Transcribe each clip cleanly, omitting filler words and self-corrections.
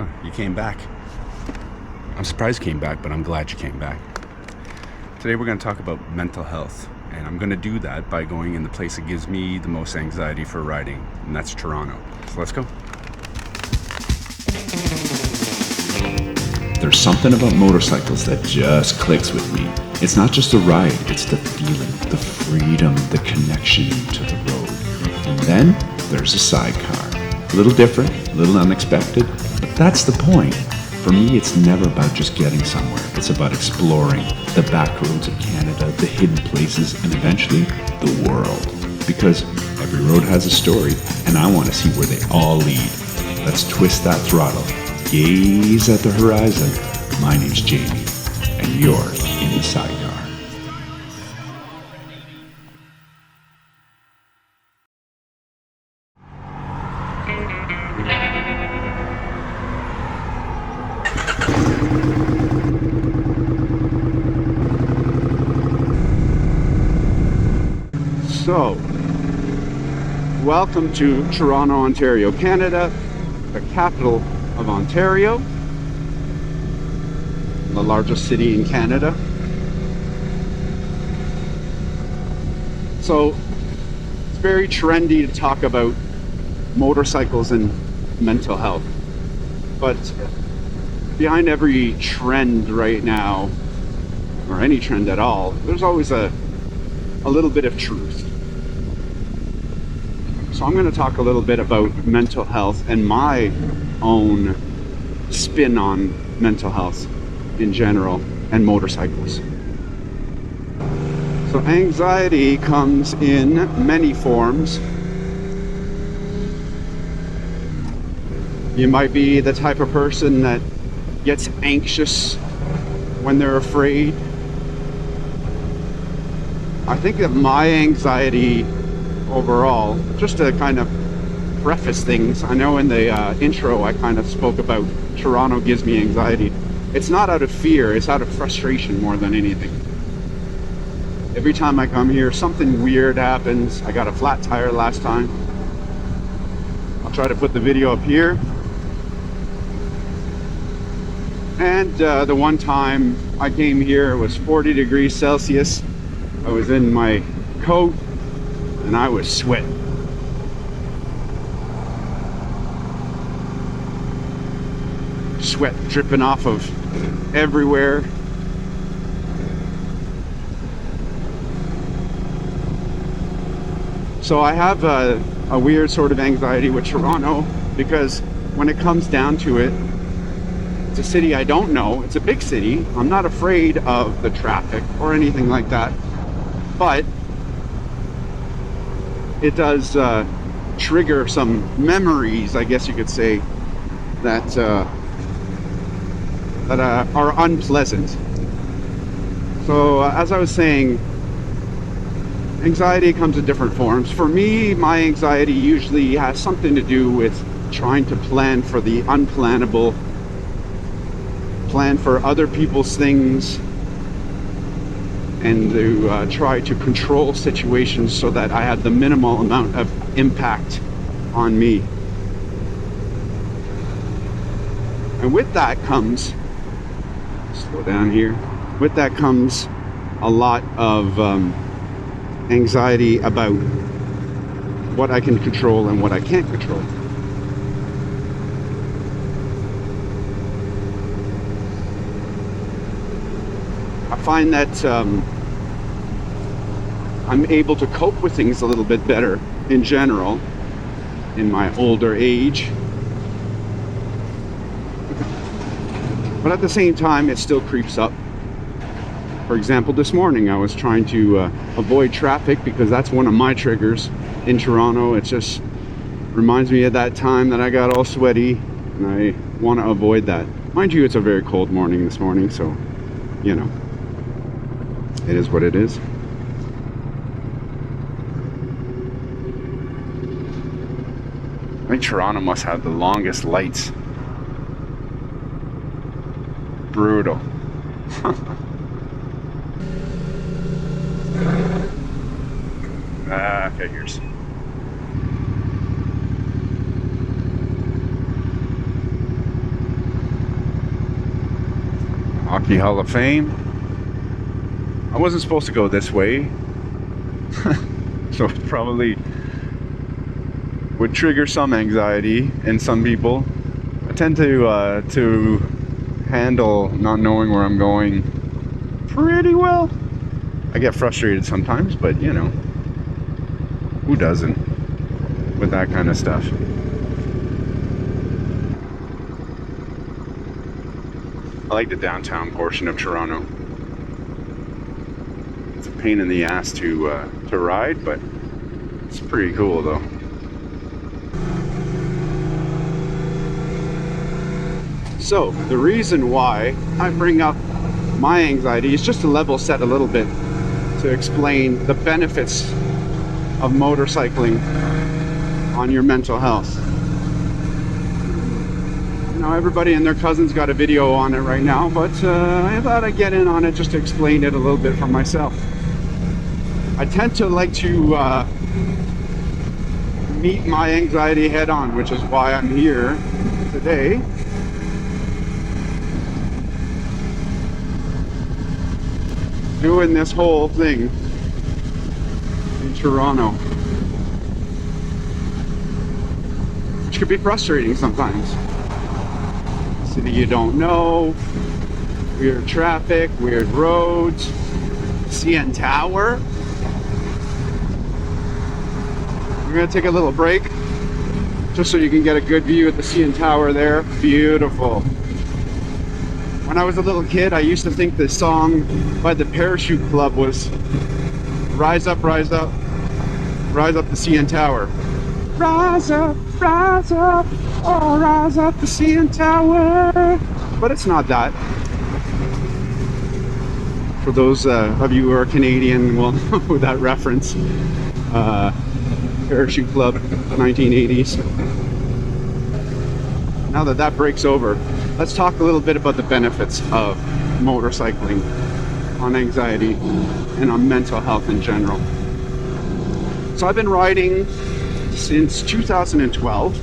Oh, you came back. I'm surprised you came back, but I'm glad you came back. Today we're going to talk about mental health, and I'm going to do that by going in the place that gives me the most anxiety for riding, and that's Toronto. So let's go. There's something about motorcycles that just clicks with me. It's not just a ride, it's the feeling, the freedom, the connection to the road. And then there's a sidecar. A little different, a little unexpected, but that's the point. For me, it's never about just getting somewhere. It's about exploring the back roads of Canada, the hidden places, and eventually the world. Because every road has a story, and I want to see where they all lead. Let's twist that throttle. Gaze at the horizon. My name's Jamie, and you're in the Sidecar. So, welcome to Toronto, Ontario, Canada, the capital of Ontario, the largest city in Canada. So, it's very trendy to talk about motorcycles and mental health, but behind every trend right now, or any trend at all, there's always a little bit of truth. So I'm going to talk a little bit about mental health and my own spin on mental health in general and motorcycles. So anxiety comes in many forms. You might be the type of person that gets anxious when they're afraid. I think that my anxiety overall, just to kind of preface things, I know in the intro I kind of spoke about Toronto gives me anxiety. It's not out of fear, it's out of frustration more than anything. Every time I come here, something weird happens. I got a flat tire last time. I'll try to put the video up here. And the one time I came here, it was 40 degrees Celsius. I was in my coat and I was sweating. Sweat dripping off of everywhere. So I have a weird sort of anxiety with Toronto because when it comes down to it, it's a city I don't know. It's a big city. I'm not afraid of the traffic or anything like that. But it does trigger some memories, I guess you could say, that are unpleasant. So as I was saying, anxiety comes in different forms. For me, my anxiety usually has something to do with trying to plan for the unplannable, plan for other people's things, and to try to control situations so that I have the minimal amount of impact on me. And with that comes, slow down here, with that comes a lot of anxiety about what I can control and what I can't control. I find that I'm able to cope with things a little bit better in general in my older age. But at the same time, it still creeps up. For example, this morning I was trying to avoid traffic because that's one of my triggers in Toronto. It just reminds me of that time that I got all sweaty, and I want to avoid that. Mind you, it's a very cold morning this morning, so, you know, it is what it is. I think Toronto must have the longest lights. Brutal. Figures. Hockey Hall of Fame. I wasn't supposed to go this way, so it probably would trigger some anxiety in some people. I tend to handle not knowing where I'm going pretty well. I get frustrated sometimes, but you know, who doesn't with that kind of stuff? I like the downtown portion of Toronto. It's a pain in the ass to ride, but it's pretty cool though. So the reason why I bring up my anxiety is just to level set a little bit, to explain the benefits of motorcycling on your mental health. Now everybody and their cousin's got a video on it right now, but I thought I'd get in on it just to explain it a little bit for myself. I tend to like to meet my anxiety head on, which is why I'm here today. Doing this whole thing in Toronto, which could be frustrating sometimes. City you don't know, weird traffic, weird roads, CN Tower. We're gonna take a little break just so you can get a good view at the CN Tower there. Beautiful. When I was a little kid, I used to think the song by the Parachute Club was Rise Up, Rise Up, Rise Up the CN Tower. Rise up, oh, rise up the CN Tower. But it's not that. For those of you who are Canadian will know that reference. Parachute Club, 1980s. Now that that breaks over, let's talk a little bit about the benefits of motorcycling on anxiety and on mental health in general. So I've been riding since 2012.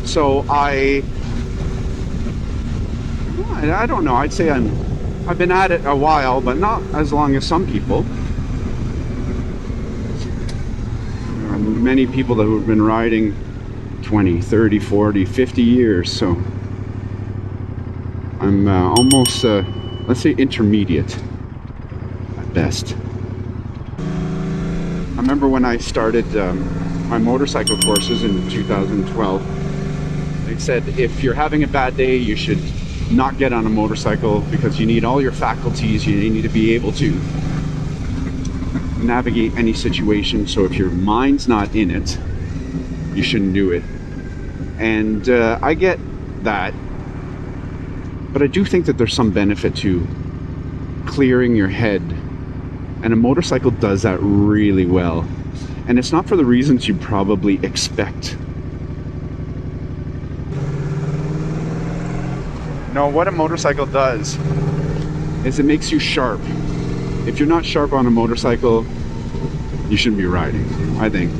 So I don't know, I'd say I've been at it a while, but not as long as some people. There are many people who have been riding 20, 30, 40, 50 years, so I'm almost, let's say, intermediate at best. I remember when I started my motorcycle courses in 2012, they said if you're having a bad day, you should not get on a motorcycle because you need all your faculties, you need to be able to navigate any situation. So if your mind's not in it, you shouldn't do it. And I get that, but I do think that there's some benefit to clearing your head, and a motorcycle does that really well. And it's not for the reasons you probably expect. No, what a motorcycle does is it makes you sharp. If you're not sharp on a motorcycle, you shouldn't be riding, I think.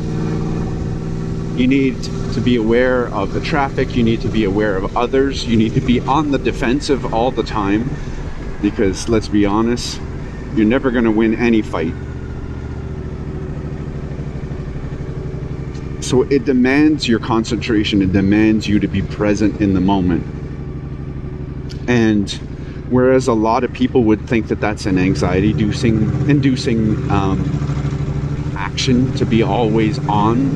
You need to be aware of the traffic, you need to be aware of others, you need to be on the defensive all the time, because let's be honest, you're never going to win any fight. So it demands your concentration, it demands you to be present in the moment. And whereas a lot of people would think that that's an anxiety-inducing action, to be always on,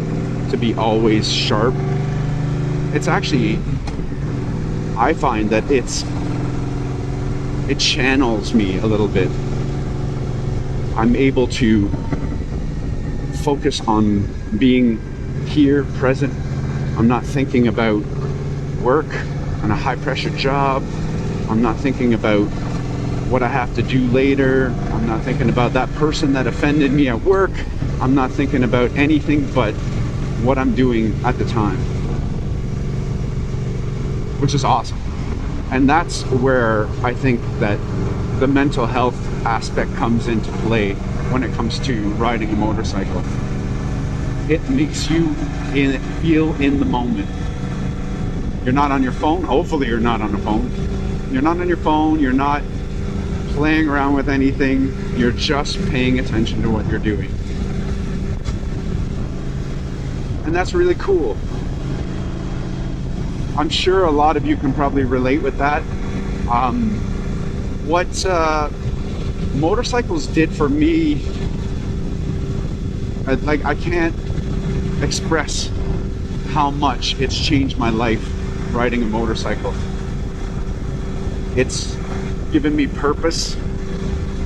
to be always sharp, it's actually, I find that it channels me a little bit. I'm able to focus on being here, present. I'm not thinking about work on a high-pressure job. I'm not thinking about what I have to do later. I'm not thinking about that person that offended me at work. I'm not thinking about anything but what I'm doing at the time, which is awesome. And that's where I think that the mental health aspect comes into play when it comes to riding a motorcycle. It makes you feel in the moment. You're not on your phone. Hopefully you're not on the phone. You're not on your phone. You're not playing around with anything. You're just paying attention to what you're doing. And that's really cool. I'm sure a lot of you can probably relate with that. What motorcycles did for me, I can't express how much it's changed my life riding a motorcycle. It's given me purpose.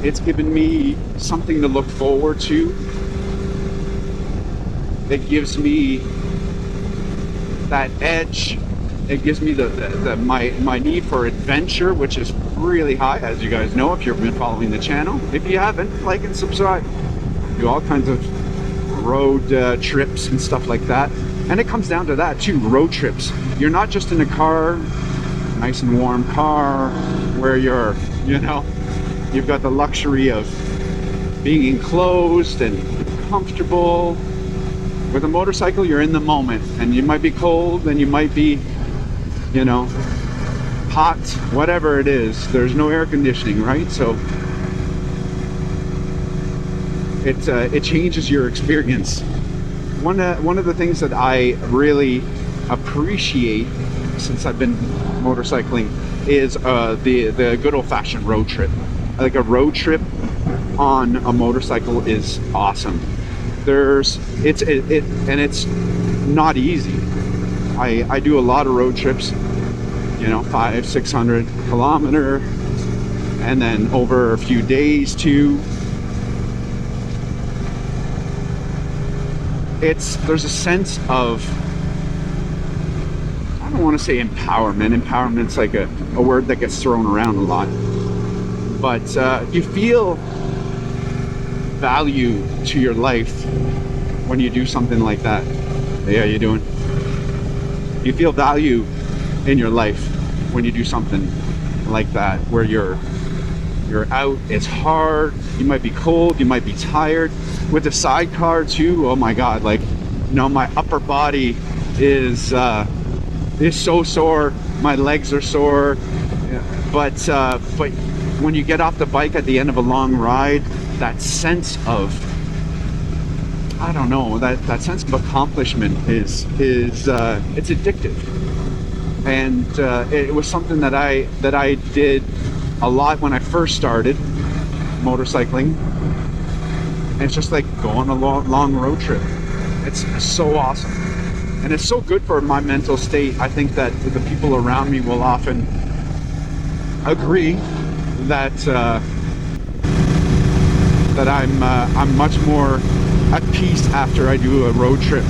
It's given me something to look forward to. It gives me that edge. It gives me my need for adventure, which is really high, as you guys know if you've been following the channel. If you haven't, like and subscribe. Do all kinds of road trips and stuff like that. And it comes down to that too, road trips. You're not just in a car, nice and warm car, where you're, you've got the luxury of being enclosed and comfortable. With a motorcycle, you're in the moment, and you might be cold, and you might be, hot, whatever it is. There's no air conditioning, right? So it changes your experience. One of the things that I really appreciate since I've been motorcycling is the good old-fashioned road trip. Like a road trip on a motorcycle is awesome. It's not easy. I do a lot of road trips, 500-600 kilometer, and then over a few days too. There's a sense of, I don't want to say empowerment. Empowerment's like a word that gets thrown around a lot, but you feel value to your life when you do something like that. Hey, how you doing? You feel value in your life when you do something like that, where you're out, it's hard, you might be cold, you might be tired. With a sidecar too, oh my god, my upper body is so sore, my legs are sore, but when you get off the bike at the end of a long ride, that sense of, I don't know, that sense of accomplishment is it's addictive. And it was something that I did a lot when I first started motorcycling. And it's just like going a long road trip. It's so awesome. And it's so good for my mental state. I think that the people around me will often agree that that I'm much more at peace after I do a road trip.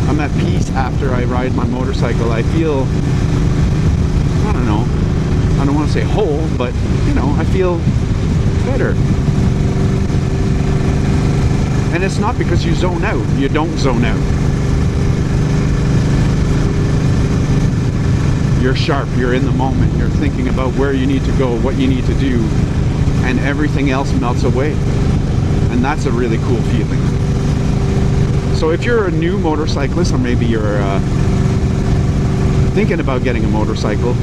I'm at peace after I ride my motorcycle. I feel, I don't know, I don't want to say whole, but I feel better. And it's not because you zone out. You don't zone out. You're sharp, you're in the moment, you're thinking about where you need to go, what you need to do, and everything else melts away. And that's a really cool feeling. So if you're a new motorcyclist, or maybe you're thinking about getting a motorcycle,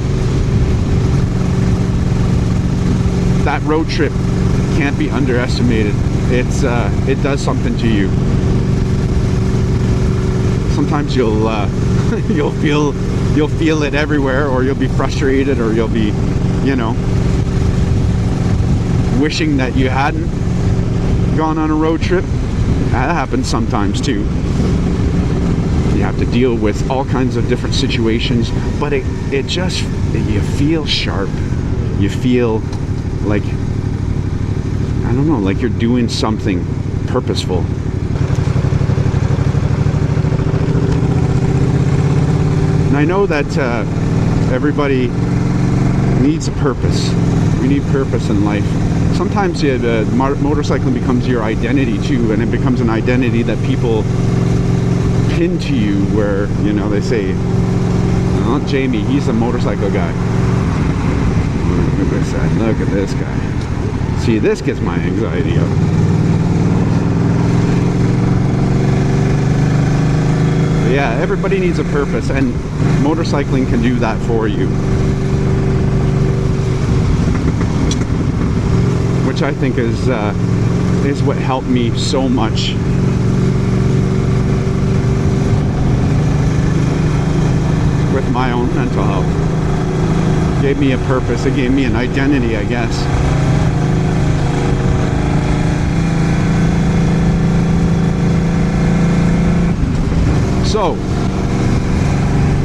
that road trip can't be underestimated. It does something to you. Sometimes you'll feel it everywhere, or you'll be frustrated, or you'll be, wishing that you hadn't gone on a road trip. That happens sometimes too. You have to deal with all kinds of different situations, but you feel sharp. You feel like, I don't know, like you're doing something purposeful. And I know that everybody needs a purpose. We need purpose in life. Sometimes motorcycling becomes your identity too, and it becomes an identity that people pin to you, where they say, "Oh, Jamie, he's a motorcycle guy. Look at this guy. Look at this guy." See, this gets my anxiety up. yeah, everybody needs a purpose, and motorcycling can do that for you. Which I think is what helped me so much. With my own mental health. Gave me a purpose, it gave me an identity, I guess. So,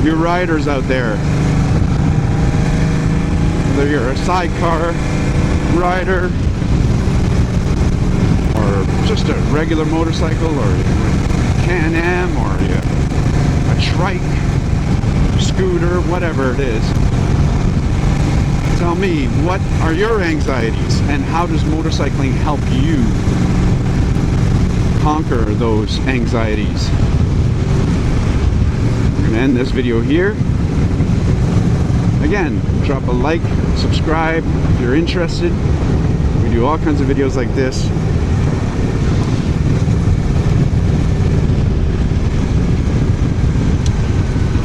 you riders out there, whether you're a sidecar rider or just a regular motorcycle or Can-Am or a trike, scooter, whatever it is, tell me, what are your anxieties and how does motorcycling help you conquer those anxieties? I'm gonna end this video here. Again, drop a like, subscribe if you're interested. We do all kinds of videos like this.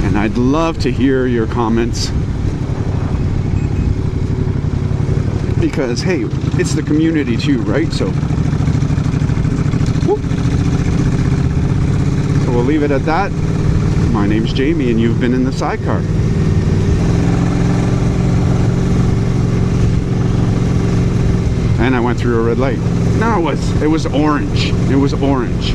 And I'd love to hear your comments. Because, hey, it's the community too, right? So we'll leave it at that. My name's Jamie and you've been in the Sidecar. And I went through a red light. No, it was orange. It was orange.